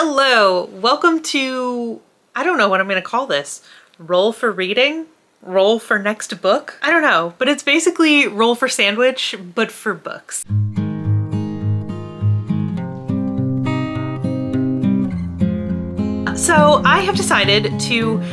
Hello, welcome to, I don't know what I'm gonna call this. Roll for reading? Roll for next book? I don't know, but it's basically roll for sandwich, but for books. So I have decided to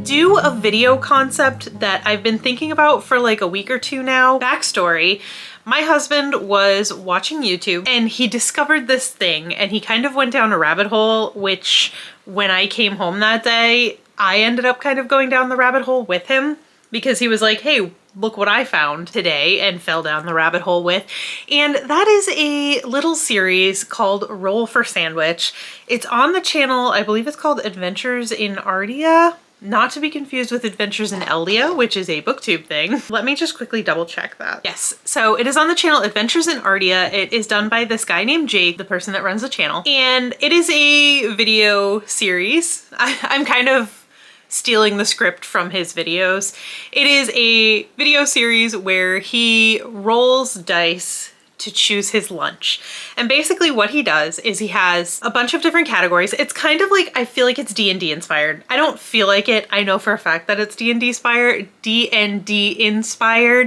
do a video concept that I've been thinking about for like a week or two now. Backstory. My husband was watching YouTube and he discovered this thing and he kind of went down a rabbit hole, which when I came home that day, I ended up kind of going down the rabbit hole with him because he was like, hey, look what I found today, and fell down the rabbit hole with. And that is a little series called Roll for Sandwich. It's on the channel, I believe it's called Adventures in Ardia. Not to be confused with Adventures in Eldia, which is a booktube thing. Let me just quickly double check that. Yes, so it is on the channel Adventures in Ardia. It is done by this guy named Jake, the person that runs the channel. And it is a video series. I'm kind of stealing the script from his videos. It is a video series where he rolls dice to choose his lunch. And basically what he does is he has a bunch of different categories. It's kind of like, I feel like it's D&D inspired. I don't feel like it. I know for a fact that it's D&D inspired.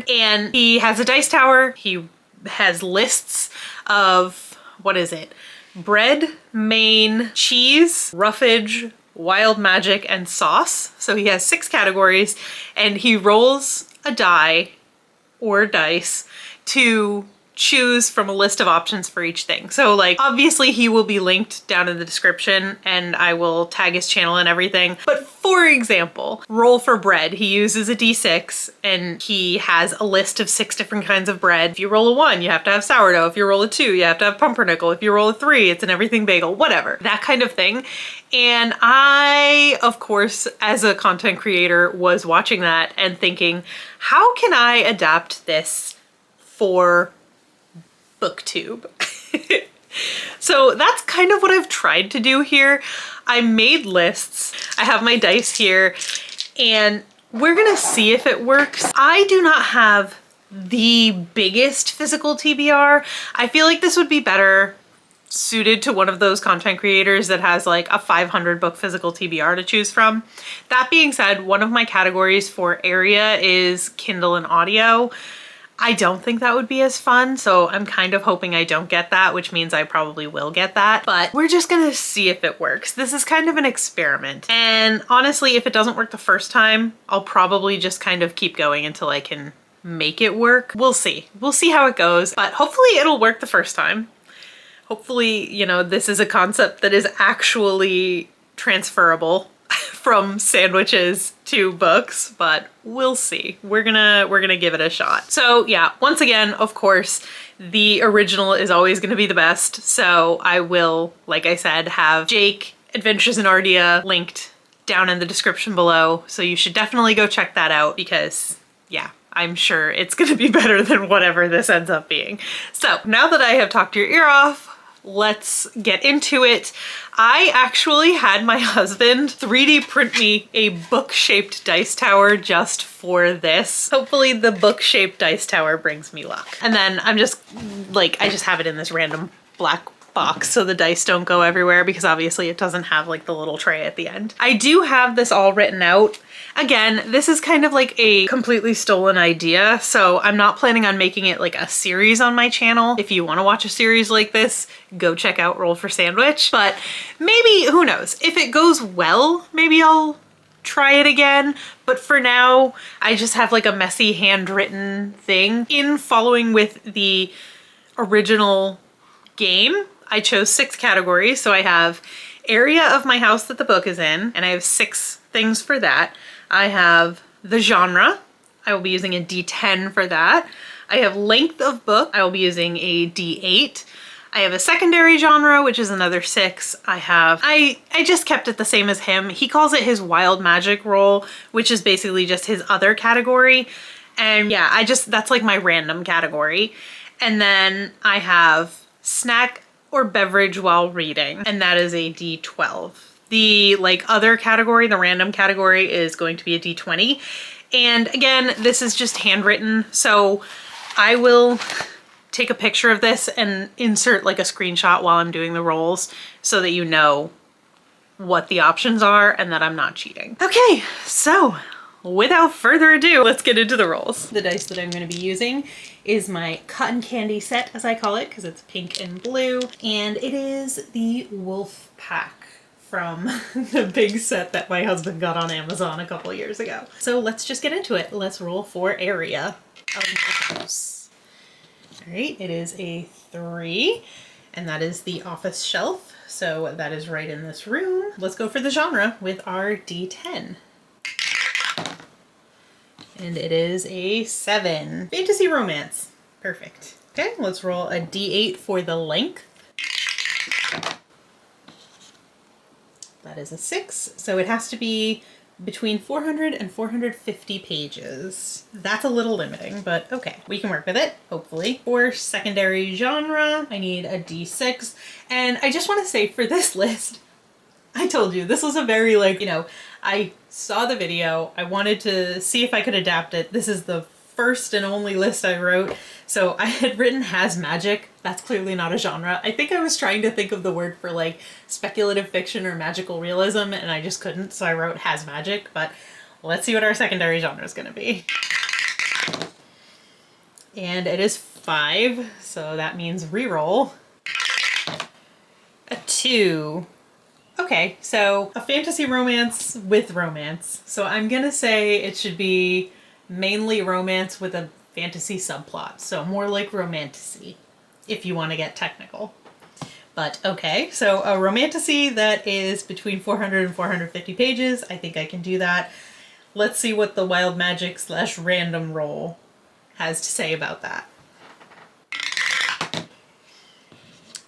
And he has a dice tower. He has lists of, what is it? Bread, main, cheese, roughage, wild magic, and sauce. So he has 6 categories and he rolls a die or dice to choose from a list of options for each thing. So like, obviously he will be linked down in the description and I will tag his channel and everything. But for example, roll for bread, he uses a D6 and he has a list of 6 different kinds of bread. If you roll a 1, you have to have sourdough. If you roll a 2, you have to have pumpernickel. If you roll a 3, it's an everything bagel, whatever, that kind of thing. And I, of course, as a content creator, was watching that and thinking, how can I adapt this for booktube? So that's kind of what I've tried to do here. I made lists. I have my dice here and we're gonna see if it works. I do not have the biggest physical TBR. I feel like this would be better suited to one of those content creators that has like a 500 book physical TBR to choose from. That being said, one of my categories for area is Kindle and audio. I don't think that would be as fun, so I'm kind of hoping I don't get that, which means I probably will get that, but we're just gonna see if it works. This is kind of an experiment, and honestly, if it doesn't work the first time, I'll probably just kind of keep going until I can make it work. We'll see. We'll see how it goes, but hopefully it'll work the first time. Hopefully, you know, this is a concept that is actually transferable from sandwiches to books, but we'll see. We're gonna give it a shot. So yeah, once again, of course, the original is always gonna be the best. So I will, like I said, have Jake Adventures in Ardia linked down in the description below. So you should definitely go check that out because yeah, I'm sure it's gonna be better than whatever this ends up being. So now that I have talked your ear off, let's get into it. I actually had my husband 3D print me a book-shaped dice tower just for this. Hopefully the book-shaped dice tower brings me luck. And then I'm just like, I just have it in this random black box so the dice don't go everywhere because obviously it doesn't have like the little tray at the end. I do have this all written out. Again, this is kind of like a completely stolen idea, so I'm not planning on making it like a series on my channel. If you want to watch a series like this, go check out Roll for Sandwich. But maybe, who knows, if it goes well, maybe I'll try it again. But for now, I just have like a messy handwritten thing. In following with the original game, I chose 6 categories. So I have area of my house that the book is in, and I have 6 things for that. I have the genre. I will be using a D10 for that. I have length of book. I will be using a D8. I have a secondary genre, which is another 6. I just kept it the same as him. He calls it his wild magic roll, which is basically just his other category. And yeah, that's like my random category. And then I have snack or beverage while reading, and that is a D12. The like other category, the random category, is going to be a D20. And again, this is just handwritten, so I will take a picture of this and insert like a screenshot while I'm doing the rolls so that you know what the options are and that I'm not cheating. Okay, so without further ado, let's get into the rolls. The dice that I'm going to be using is my cotton candy set, as I call it, because it's pink and blue, and it is the Wolf Pack from the big set that my husband got on Amazon a couple years ago. So let's just get into it. Let's roll for area of my house. All right, it is a 3, and that is the office shelf. So that is right in this room. Let's go for the genre with our D10. And it is a 7. Fantasy romance. Perfect. Okay, let's roll a D8 for the length. That is a 6. So it has to be between 400 and 450 pages. That's a little limiting, but okay. We can work with it, hopefully. For secondary genre, I need a D6. And I just want to say for this list, I told you, this was a very like, you know, I saw the video, I wanted to see if I could adapt it. This is the first and only list I wrote. So I had written has magic. That's clearly not a genre. I think I was trying to think of the word for like speculative fiction or magical realism and I just couldn't. So I wrote has magic, but let's see what our secondary genre is going to be. And it is 5. So that means reroll. A 2. Okay, so a fantasy romance with romance. So I'm gonna say it should be mainly romance with a fantasy subplot. So more like romantasy, if you want to get technical. But okay, so a romantasy that is between 400 and 450 pages. I think I can do that. Let's see what the wild magic / random roll has to say about that.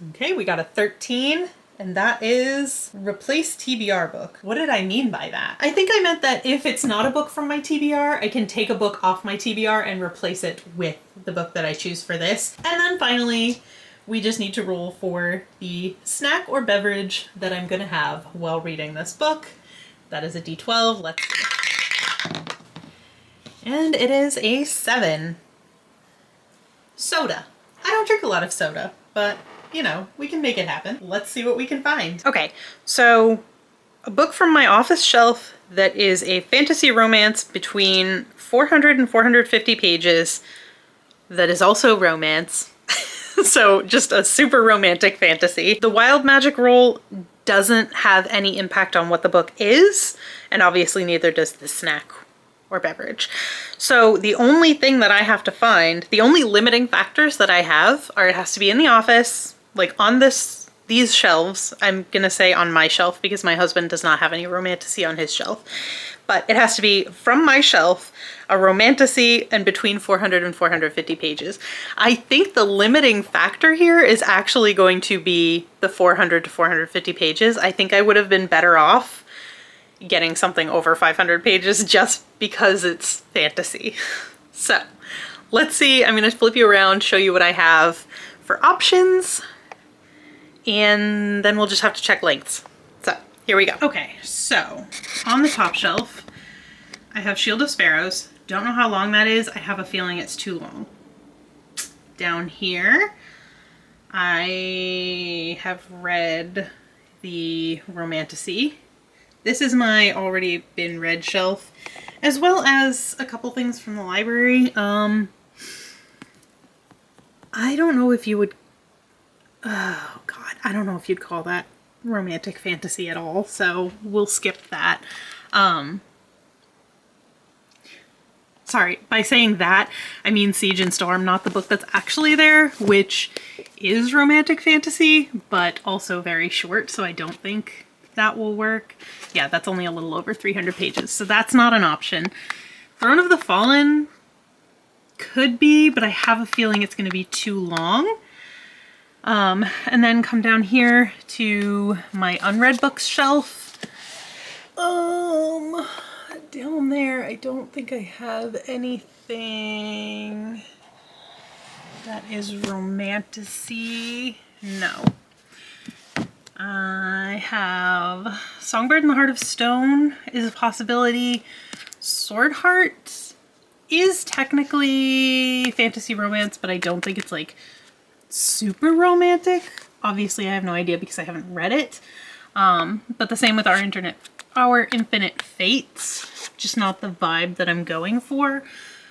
Okay, we got a 13. And that is replace TBR book. What did I mean by that? I think I meant that if it's not a book from my TBR, I can take a book off my TBR and replace it with the book that I choose for this. And then finally, we just need to roll for the snack or beverage that I'm gonna have while reading this book. That is a D12. Let's see. And it is a 7. Soda. I don't drink a lot of soda, but you know, we can make it happen. Let's see what we can find. Okay, so a book from my office shelf that is a fantasy romance between 400 and 450 pages that is also romance. So just a super romantic fantasy. The wild magic roll doesn't have any impact on what the book is, and obviously neither does the snack or beverage. So the only thing that I have to find, the only limiting factors that I have are it has to be in the office, like on these shelves. I'm gonna say on my shelf because my husband does not have any romantasy on his shelf. But it has to be from my shelf, a romantasy, and between 400 and 450 pages. I think the limiting factor here is actually going to be the 400 to 450 pages. I think I would have been better off getting something over 500 pages just because it's fantasy. So let's see, I'm gonna flip you around, show you what I have for options, and then we'll just have to check lengths. So here we go. Okay, so on the top shelf, I have Shield of Sparrows. Don't know how long that is. I have a feeling it's too long. Down here, I have read the Romantasy. This is my already been read shelf, as well as a couple things from the library. I don't know if you would, oh God, I don't know if you'd call that romantic fantasy at all, so we'll skip that. Sorry, by saying that, I mean Siege and Storm, not the book that's actually there, which is romantic fantasy, but also very short, so I don't think that will work. Yeah, that's only a little over 300 pages, so that's not an option. Throne of the Fallen could be, but I have a feeling it's going to be too long. And then come down here to my unread books shelf. Down there, I don't think I have anything that is romantasy. No. I have Songbird in the Heart of Stone is a possibility. Swordheart is technically fantasy romance, but I don't think it's like super romantic. Obviously I have no idea because I haven't read it. But the same with Our Infinite Fates, just not the vibe that I'm going for.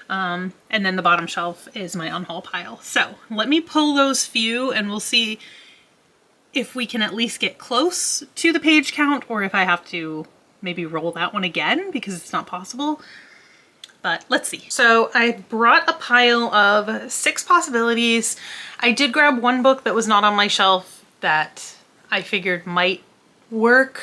And then the bottom shelf is my unhaul pile. So let me pull those few and we'll see if we can at least get close to the page count or if I have to maybe roll that one again because it's not possible. But let's see. So I brought a pile of 6 possibilities. I did grab one book that was not on my shelf that I figured might work,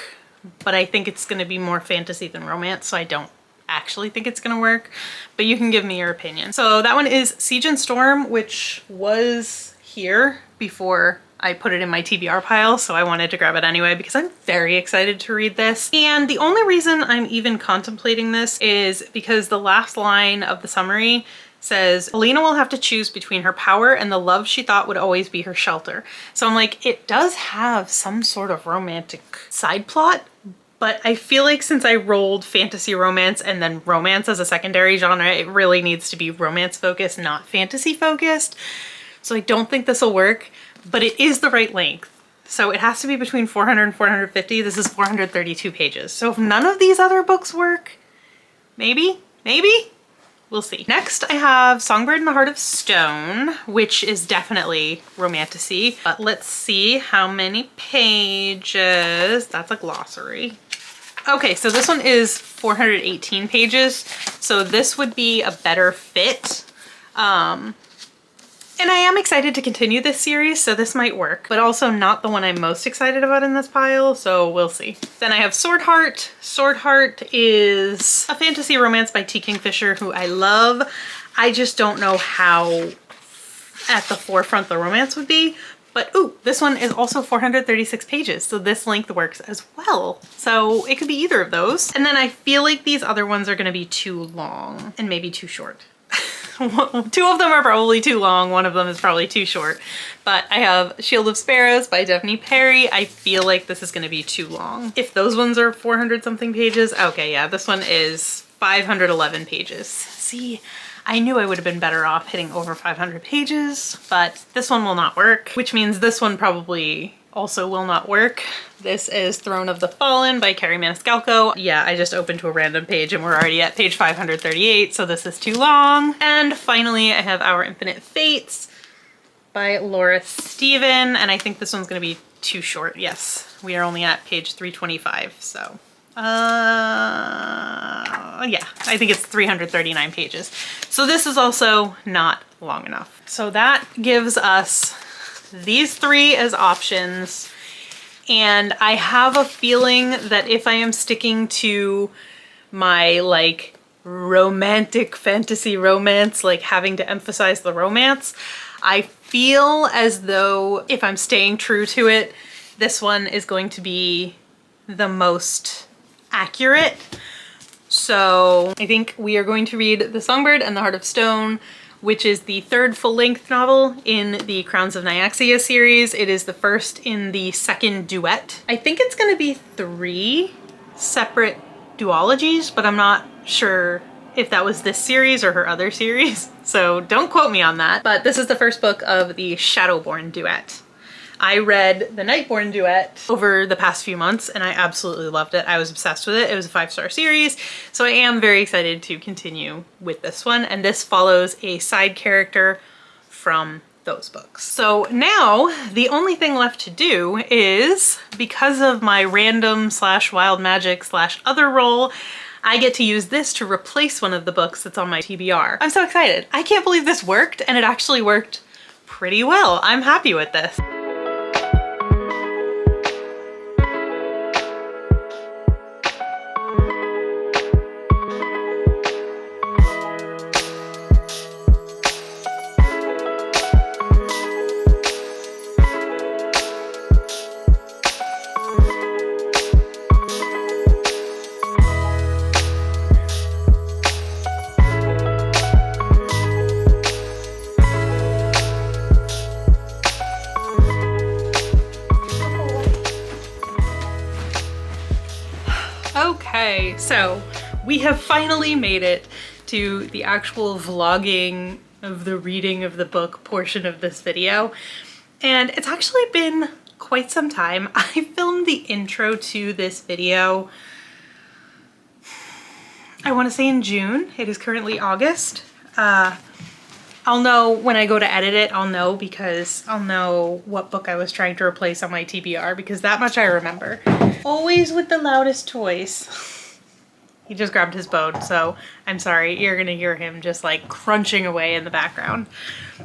but I think it's going to be more fantasy than romance, so I don't actually think it's going to work, but you can give me your opinion. So that one is Siege and Storm, which was here before I put it in my TBR pile, so I wanted to grab it anyway because I'm very excited to read this. And the only reason I'm even contemplating this is because the last line of the summary says, Alina will have to choose between her power and the love she thought would always be her shelter. So I'm like, it does have some sort of romantic side plot, but I feel like since I rolled fantasy romance and then romance as a secondary genre, it really needs to be romance focused, not fantasy focused. So I don't think this will work, but it is the right length. So it has to be between 400 and 450. This is 432 pages. So if none of these other books work, maybe, we'll see. Next I have Songbird and the Heart of Stone, which is definitely romantasy, but let's see how many pages. That's a glossary. Okay, so this one is 418 pages. So this would be a better fit. And I am excited to continue this series, so this might work, but also not the one I'm most excited about in this pile, so we'll see. Then I have Sword Heart. Sword Heart is a fantasy romance by T. Kingfisher, who I love. I just don't know how at the forefront the romance would be, but ooh, this one is also 436 pages, so this length works as well. So it could be either of those. And then I feel like these other ones are gonna be too long and maybe too short. 2 of them are probably too long, 1 of them is probably too short. But I have Shield of Sparrows by Daphne Perry. I feel like this is going to be too long. If those ones are 400 something pages, okay, yeah, this one is 511 pages. See, I knew I would have been better off hitting over 500 pages, but this one will not work, which means this one probably also will not work. This is Throne of the Fallen by Kerri Maniscalco. Yeah, I just opened to a random page and we're already at page 538, so this is too long. And finally, I have Our Infinite Fates by Laura Steven, and I think this one's gonna be too short. Yes, we are only at page 325, so. Yeah, I think it's 339 pages. So this is also not long enough. So that gives us these 3 as options. And I have a feeling that if I am sticking to my like romantic fantasy romance, like having to emphasize the romance, I feel as though if I'm staying true to it, this one is going to be the most accurate. So I think we are going to read The Songbird and the Heart of Stone, which is the 3rd full-length novel in the Crowns of Nyaxia series. It is the first in the 2nd duet. I think it's gonna be 3 separate duologies, but I'm not sure if that was this series or her other series, so don't quote me on that. But this is the first book of the Shadowborn duet. I read the Nightborn duet over the past few months and I absolutely loved it. I was obsessed with it. It was a 5-star series. So I am very excited to continue with this one. And this follows a side character from those books. So now the only thing left to do is, because of my random / wild magic / other roll, I get to use this to replace one of the books that's on my TBR. I'm so excited. I can't believe this worked, and it actually worked pretty well. I'm happy with this. Okay, so we have finally made it to the actual vlogging of the reading of the book portion of this video. And it's actually been quite some time. I filmed the intro to this video, I want to say in June. It is currently August. I'll know when I go to edit it, I'll know, because I'll know what book I was trying to replace on my TBR, because that much I remember. Always with the loudest toys. He just grabbed his bone, so I'm sorry, you're gonna hear him just like crunching away in the background.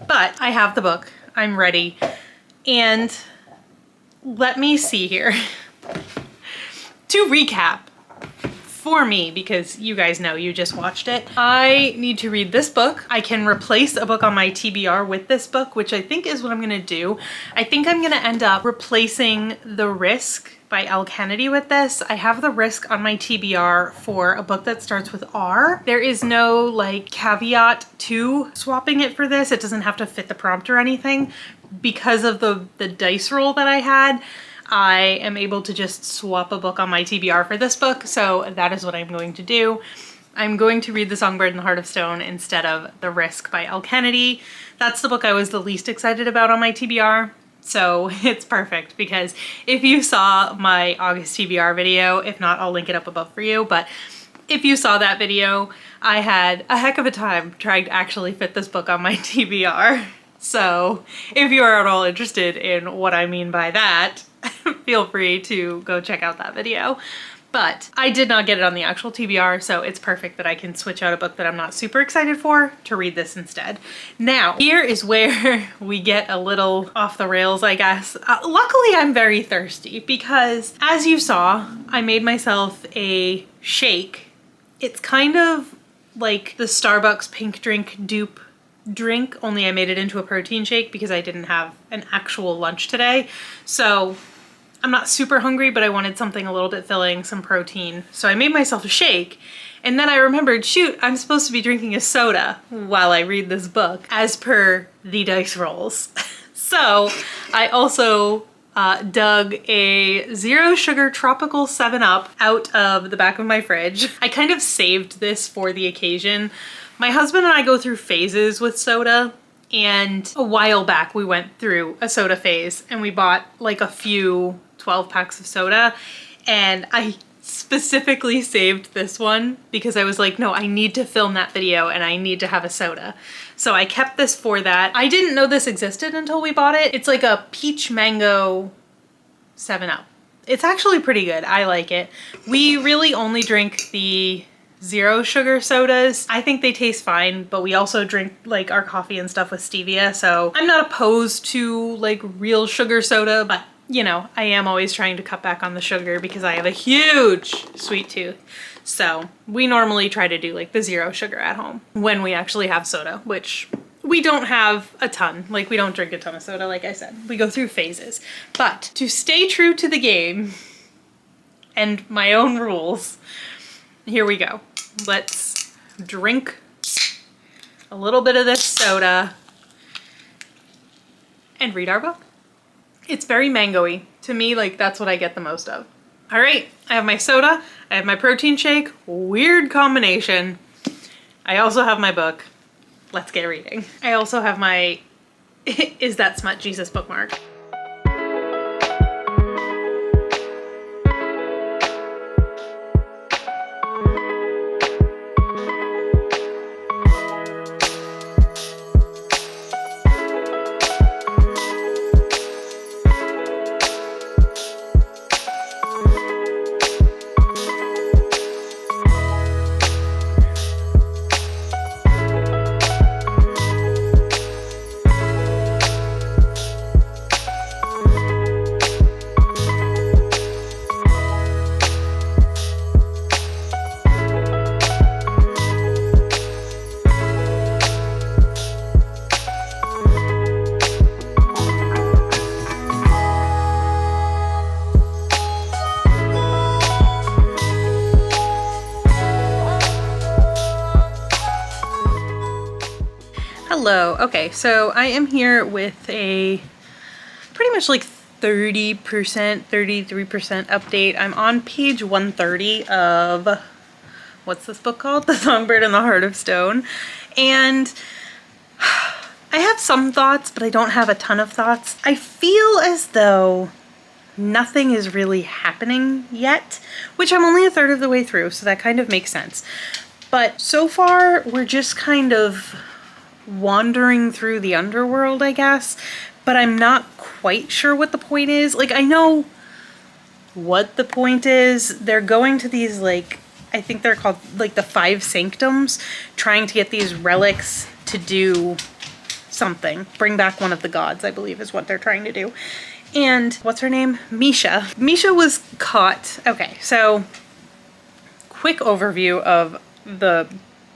But I have the book, I'm ready, and let me see here. To recap, for me, because you guys know, you just watched it, I need to read this book. I can replace a book on my TBR with this book, which I think is what I'm gonna do. I think I'm gonna end up replacing The Risk by Elle Kennedy with this. I have The Risk on my TBR for a book that starts with R. There is no like caveat to swapping it for this. It doesn't have to fit the prompt or anything. Because of the dice roll that I had, I am able to just swap a book on my TBR for this book, so that is what I'm going to do. I'm going to read The Songbird and the Heart of Stone instead of The Risk by Elle Kennedy. That's the book I was the least excited about on my TBR, so it's perfect, because if you saw my August TBR video, if not, I'll link it up above for you, but if you saw that video, I had a heck of a time trying to actually fit this book on my TBR. So if you are at all interested in what I mean by that, feel free to go check out that video. But I did not get it on the actual TBR, so it's perfect that I can switch out a book that I'm not super excited for to read this instead. Now, here is where we get a little off the rails, I guess. Luckily, I'm very thirsty because, as you saw, I made myself a shake. It's kind of like the Starbucks pink drink dupe drink, only I made it into a protein shake because I didn't have an actual lunch today. So I'm not super hungry, but I wanted something a little bit filling, some protein. So I made myself a shake, and then I remembered, shoot, I'm supposed to be drinking a soda while I read this book, as per the dice rolls. So I also dug a zero sugar tropical 7-Up out of the back of my fridge. I kind of saved this for the occasion. My husband and I go through phases with soda, and a while back we went through a soda phase and we bought like a few 12 packs of soda, and I specifically saved this one because I was like, no, I need to film that video and I need to have a soda. So I kept this for that. I didn't know this existed until we bought it. It's like a peach mango 7-Up. It's actually pretty good. I like it. We really only drink the zero sugar sodas. I think they taste fine, but we also drink like our coffee and stuff with stevia, so I'm not opposed to like real sugar soda, but you know, I am always trying to cut back on the sugar because I have a huge sweet tooth. So we normally try to do like the zero sugar at home when we actually have soda, which we don't have a ton. Like, we don't drink a ton of soda, like I said. We go through phases. But to stay true to the game and my own rules, here we go. Let's drink a little bit of this soda and read our book. It's very mango-y. To me, like, that's what I get the most of. All right, I have my soda, I have my protein shake, weird combination. I also have my book. Let's get reading. I also have my Is That Smut Jesus bookmark. Hello. Okay, so I am here with a pretty much like 30%, 33% update. I'm on page 130 of, what's this book called? The Songbird and the Heart of Stone. And I have some thoughts, but I don't have a ton of thoughts. I feel as though nothing is really happening yet, which I'm only a third of the way through, so that kind of makes sense. But so far, we're just kind of wandering through the underworld, I guess, but I'm not quite sure what the point is. Like, I know what the point is. They're going to these, like, I think they're called, like, the Five Sanctums, trying to get these relics to do something. Bring back one of the gods, I believe, is what they're trying to do. And what's her name? Misha. Misha was caught. Okay, so quick overview of the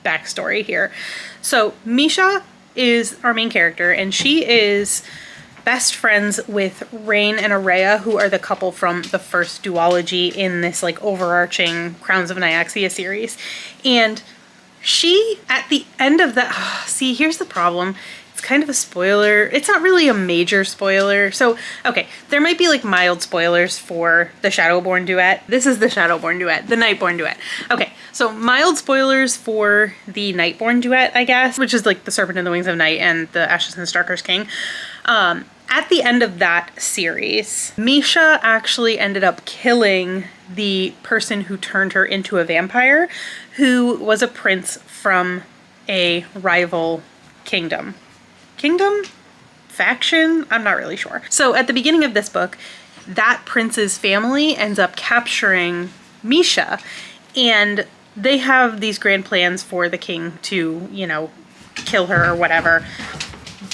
backstory here. So Misha is our main character, and she is best friends with Rain and Araya, who are the couple from the first duology in this like overarching Crowns of Nyaxia series. And she, at the end of that, see, here's the problem. It's kind of a spoiler. It's not really a major spoiler. So, okay, there might be like mild spoilers for the Shadowborn duet. This is the Shadowborn duet, the Nightborn duet. Okay, so mild spoilers for the Nightborn duet, I guess, which is like the Serpent in the Wings of Night and the Ashes and Starker's King. At the end of that series, Misha actually ended up killing the person who turned her into a vampire, who was a prince from a rival kingdom. Faction? I'm not really sure. So at the beginning of this book, that prince's family ends up capturing Misha, and they have these grand plans for the king to, you know, kill her or whatever.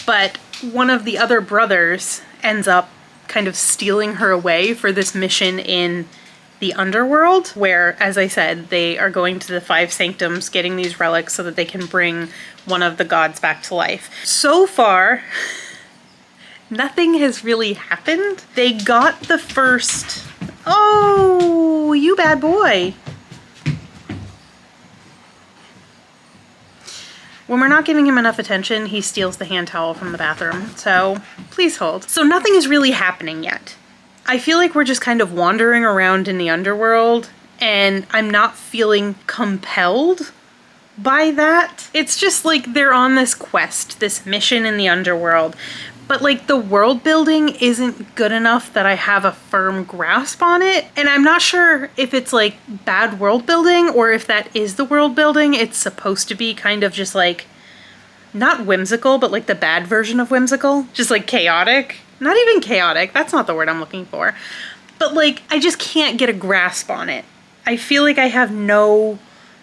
But one of the other brothers ends up kind of stealing her away for this mission in the underworld, where, as I said, they are going to the Five Sanctums, getting these relics so that they can bring one of the gods back to life. So far, nothing has really happened. They got the first... Oh, you bad boy. When we're not giving him enough attention, he steals the hand towel from the bathroom. So please hold. So nothing is really happening yet. I feel like we're just kind of wandering around in the underworld, and I'm not feeling compelled by that. It's just like they're on this quest, this mission in the underworld, but like the world building isn't good enough that I have a firm grasp on it. And I'm not sure if it's like bad world building or if that is the world building. It's supposed to be kind of just like, not whimsical, but like the bad version of whimsical, just like chaotic. Not even chaotic, that's not the word I'm looking for. But like, I just can't get a grasp on it. I feel like I have no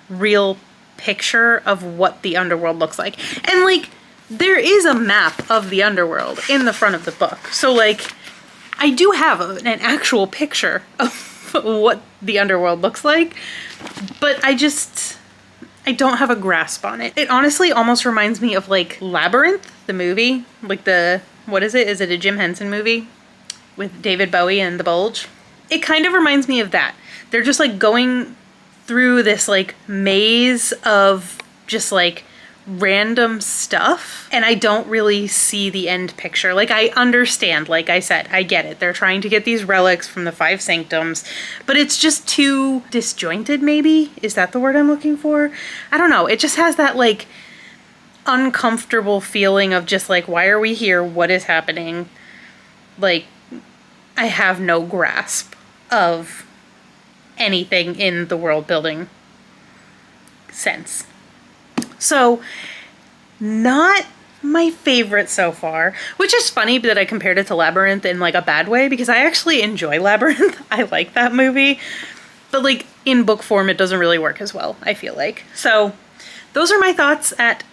real picture of what the underworld looks like. And like, there is a map of the underworld in the front of the book. So like, I do have an actual picture of what the underworld looks like, but I don't have a grasp on it. It honestly almost reminds me of like Labyrinth, the movie, like the, what is it? Is it a Jim Henson movie with David Bowie and the Bulge? It kind of reminds me of that. They're just like going through this like maze of just like random stuff, and I don't really see the end picture. Like, I understand, like I said, I get it. They're trying to get these relics from the Five Sanctums, but it's just too disjointed, maybe? Is that the word I'm looking for? I don't know. It just has that like uncomfortable feeling of just like, why are we here? What is happening? Like, I have no grasp of anything in the world building sense. So, not my favorite so far, which is funny that I compared it to Labyrinth in like a bad way, because I actually enjoy Labyrinth. I like that movie, but like in book form, it doesn't really work as well, I feel like. So those are my thoughts at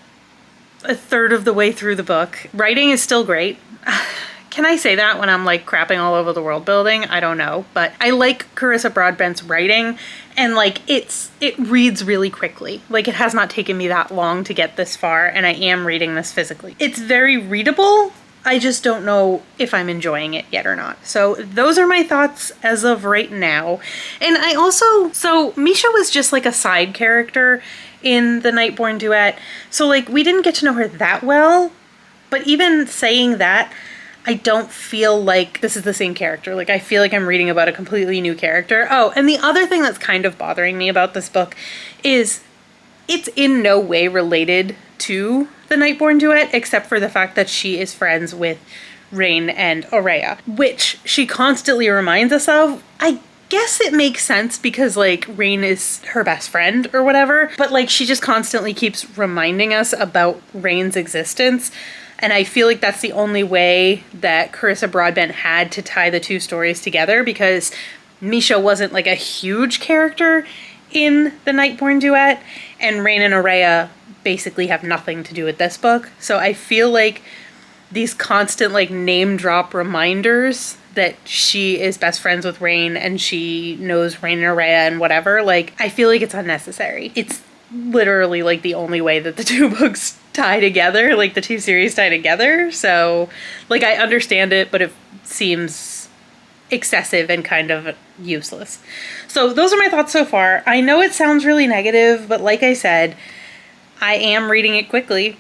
a third of the way through the book. Writing is still great. Can I say that when I'm like crapping all over the world building? I don't know, but I like Carissa Broadbent's writing, and like it reads really quickly. Like, it has not taken me that long to get this far, and I am reading this physically. It's very readable. I just don't know if I'm enjoying it yet or not. So those are my thoughts as of right now. And I also, so Misha was just like a side character in the Nightborn duet. So like, we didn't get to know her that well, but even saying that, I don't feel like this is the same character. Like, I feel like I'm reading about a completely new character. Oh, and the other thing that's kind of bothering me about this book is it's in no way related to the Nightborn duet, except for the fact that she is friends with Rain and Aurea, which she constantly reminds us of. I guess it makes sense because like Rain is her best friend or whatever, but like she just constantly keeps reminding us about Rain's existence. And I feel like that's the only way that Carissa Broadbent had to tie the two stories together, because Misha wasn't like a huge character in the Nightborn duet, and Rain and Aurea basically have nothing to do with this book. So I feel like these constant like name drop reminders that she is best friends with Rain and she knows Rain and Aurea and whatever, like I feel like it's unnecessary. It's literally like the only way that the two books tie together, like the two series tie together. So like I understand it, but it seems excessive and kind of useless. So those are my thoughts so far. I know it sounds really negative, but like I said, I am reading it quickly.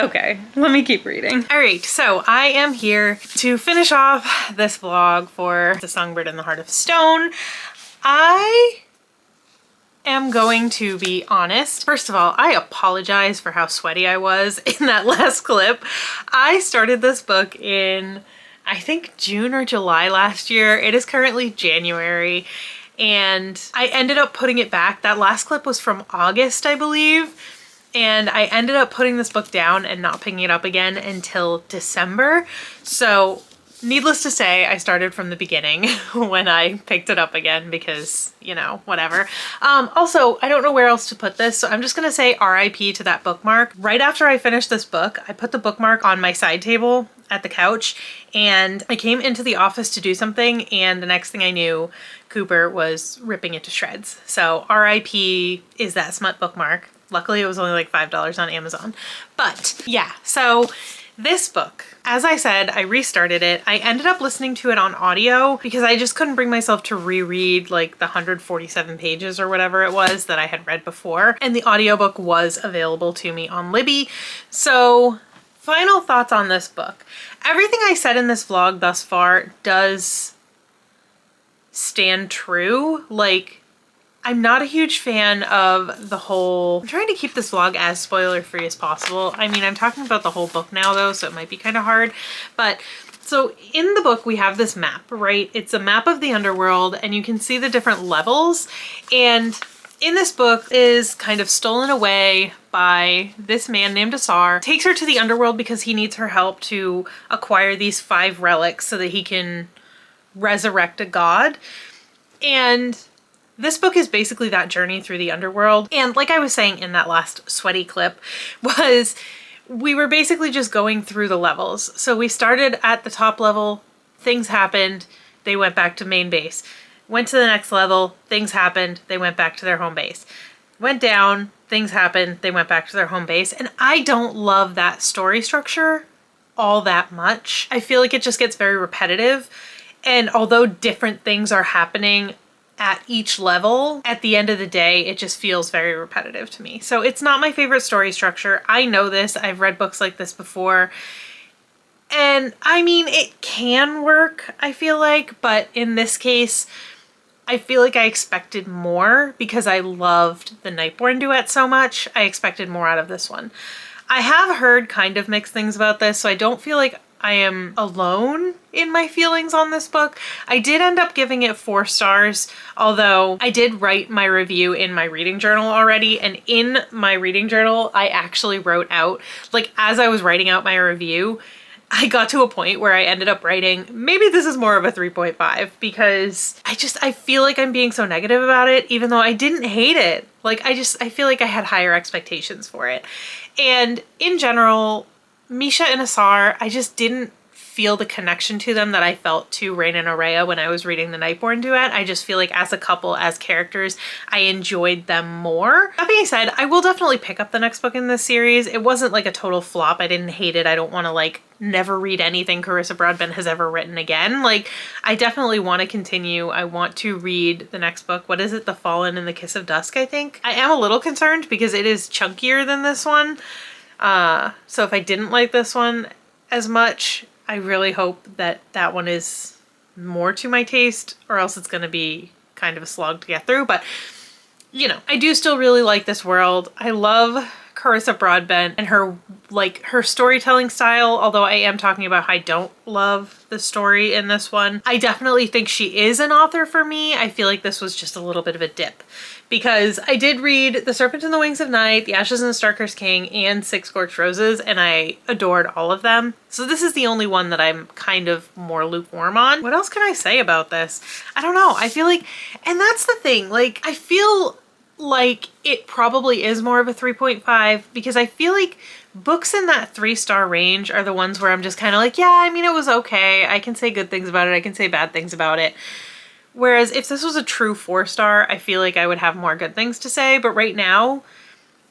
Okay, let me keep reading. All right, so I am here to finish off this vlog for The Songbird in the Heart of Stone. I am going to be honest. First of all, I apologize for how sweaty I was in that last clip. I started this book in, I think, June or July last year. It is currently January, and I ended up putting it back. That last clip was from August, I believe. And I ended up putting this book down and not picking it up again until December. So needless to say, I started from the beginning when I picked it up again because, you know, whatever. Also, I don't know where else to put this, so I'm just gonna say RIP to that bookmark. Right after I finished this book, I put the bookmark on my side table at the couch, and I came into the office to do something, and the next thing I knew, Cooper was ripping it to shreds. So RIP is that smut bookmark. Luckily, it was only like $5 on Amazon. But yeah, so this book, as I said, I restarted it. I ended up listening to it on audio because I just couldn't bring myself to reread like the 147 pages or whatever it was that I had read before. And the audiobook was available to me on Libby. So final thoughts on this book. Everything I said in this vlog thus far does stand true. Like, I'm not a huge fan of the whole... I'm trying to keep this vlog as spoiler-free as possible. I mean, I'm talking about the whole book now, though, so it might be kind of hard. But, so in the book, we have this map, right? It's a map of the underworld, and you can see the different levels. And in this book is kind of stolen away by this man named Asar. Takes her to the underworld because he needs her help to acquire these 5 relics so that he can resurrect a god. And this book is basically that journey through the underworld. And like I was saying in that last sweaty clip, was we were basically just going through the levels. So we started at the top level, things happened, they went back to main base. Went to the next level, things happened, they went back to their home base. Went down, things happened, they went back to their home base. And I don't love that story structure all that much. I feel like it just gets very repetitive. And although different things are happening at each level, at the end of the day, it just feels very repetitive to me. So it's not my favorite story structure. I know this. I've read books like this before. And I mean, it can work, I feel like, but in this case, I feel like I expected more because I loved the Nightborn duet so much. I expected more out of this one. I have heard kind of mixed things about this, so I don't feel like I am alone in my feelings on this book. I did end up giving it 4 stars, although I did write my review in my reading journal already, and in my reading journal, I actually wrote out, like as I was writing out my review, I got to a point where I ended up writing, maybe this is more of a 3.5 because I feel like I'm being so negative about it, even though I didn't hate it. Like I feel like I had higher expectations for it. And in general, Misha and Asar, I just didn't feel the connection to them that I felt to Rain and Aurea when I was reading the Nightborn duet. I just feel like as a couple, as characters, I enjoyed them more. That being said, I will definitely pick up the next book in this series. It wasn't like a total flop. I didn't hate it. I don't want to like never read anything Carissa Broadbent has ever written again. Like, I definitely want to continue. I want to read the next book. What is it? The Fallen and the Kiss of Dusk, I think. I am a little concerned because it is chunkier than this one. So if I didn't like this one as much, I really hope that that one is more to my taste, or else it's going to be kind of a slog to get through. But, you know, I do still really like this world. I love Carissa Broadbent and her storytelling style, although I am talking about how I don't love the story in this one. I definitely think she is an author for me. I feel like this was just a little bit of a dip because I did read The Serpent and the Wings of Night, The Ashes and the Starcursed King, and Six Scorched Roses, and I adored all of them. So this is the only one that I'm kind of more lukewarm on. What else can I say about this? I don't know. I feel like, and that's the thing, like, I feel like it probably is more of a 3.5 because I feel like books in that 3-star range are the ones where I'm just kind of like, yeah, I mean, it was okay. I can say good things about it. I can say bad things about it. Whereas if this was a true 4-star, I feel like I would have more good things to say. But right now,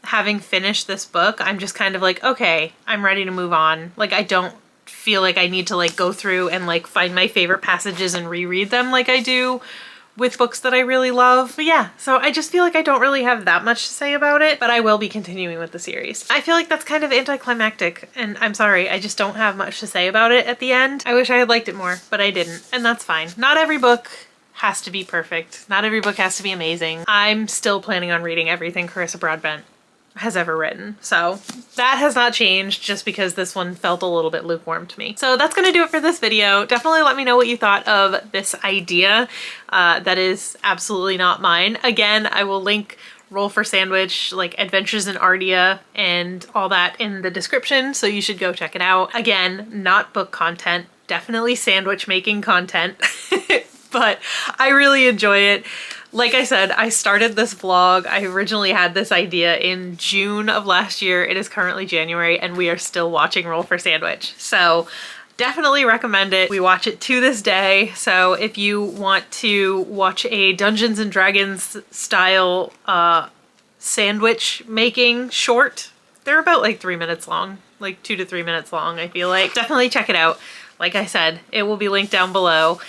having finished this book, I'm just kind of like, okay, I'm ready to move on. Like, I don't feel like I need to like go through and like find my favorite passages and reread them like I do with books that I really love. But yeah, so I just feel like I don't really have that much to say about it, but I will be continuing with the series. I feel like that's kind of anticlimactic, and I'm sorry, I just don't have much to say about it at the end. I wish I had liked it more, but I didn't, and that's fine. Not every book has to be perfect. Not every book has to be amazing. I'm still planning on reading everything Carissa Broadbent has ever written. So that has not changed just because this one felt a little bit lukewarm to me. So that's gonna do it for this video. Definitely let me know what you thought of this idea. That is absolutely not mine. Again, I will link Roll for Sandwich, like Adventures in Ardia and all that in the description, so you should go check it out. Again, not book content, definitely sandwich making content, but I really enjoy it. Like I said, I started this vlog. I originally had this idea in June of last year. It is currently January and we are still watching Roll for Sandwich. So definitely recommend it. We watch it to this day. So if you want to watch a Dungeons and Dragons style sandwich making short, they're about like 3 minutes long, like 2 to 3 minutes long, I feel like. Definitely check it out. Like I said, it will be linked down below.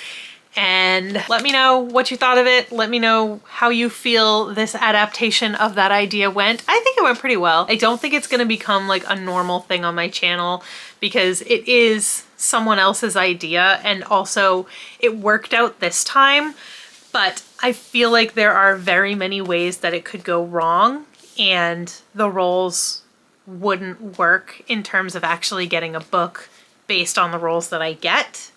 And let me know what you thought of it. Let me know how you feel this adaptation of that idea went. I think it went pretty well. I don't think it's going to become like a normal thing on my channel because it is someone else's idea, and also it worked out this time, but I feel like there are very many ways that it could go wrong and the rolls wouldn't work in terms of actually getting a book based on the rolls that I get,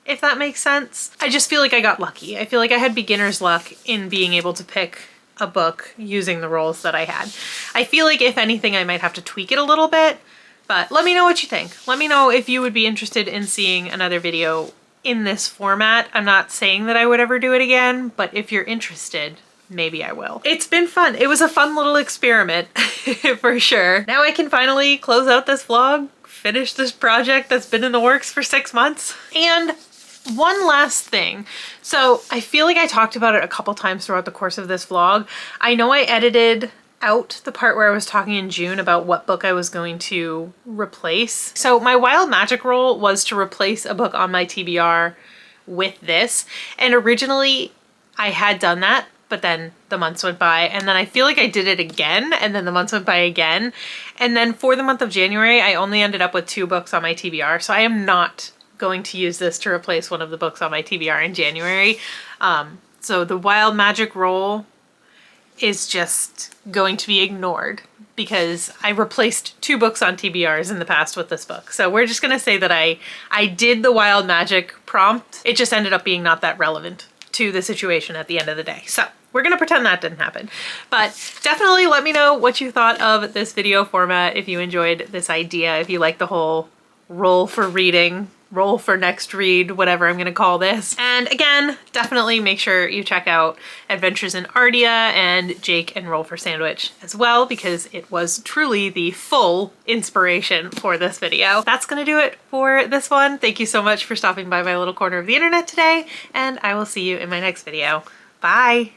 if that makes sense. I just feel like I got lucky. I feel like I had beginner's luck in being able to pick a book using the rolls that I had. I feel like if anything, I might have to tweak it a little bit, but let me know what you think. Let me know if you would be interested in seeing another video in this format. I'm not saying that I would ever do it again, but if you're interested, maybe I will. It's been fun. It was a fun little experiment for sure. Now I can finally close out this vlog, finish this project that's been in the works for 6 months. And one last thing. So I feel like I talked about it a couple times throughout the course of this vlog. I know I edited out the part where I was talking in June about what book I was going to replace. So my Wild Magic roll was to replace a book on my TBR with this. And originally I had done that, but then the months went by, and then I feel like I did it again, and then the months went by again. And then for the month of January, I only ended up with 2 books on my TBR. So I am not going to use this to replace one of the books on my TBR in January. So the Wild Magic roll is just going to be ignored because I replaced 2 books on TBRs in the past with this book. So we're just gonna say that I did the Wild Magic prompt. It just ended up being not that relevant to the situation at the end of the day. So we're gonna pretend that didn't happen. But definitely let me know what you thought of this video format, if you enjoyed this idea, if you like the whole roll for reading, roll for next read, whatever I'm gonna call this. And again, definitely make sure you check out Adventures in Ardia and Jake and Roll for Sandwich as well, because it was truly the full inspiration for this video. That's gonna do it for this one. Thank you so much for stopping by my little corner of the internet today, and I will see you in my next video. Bye!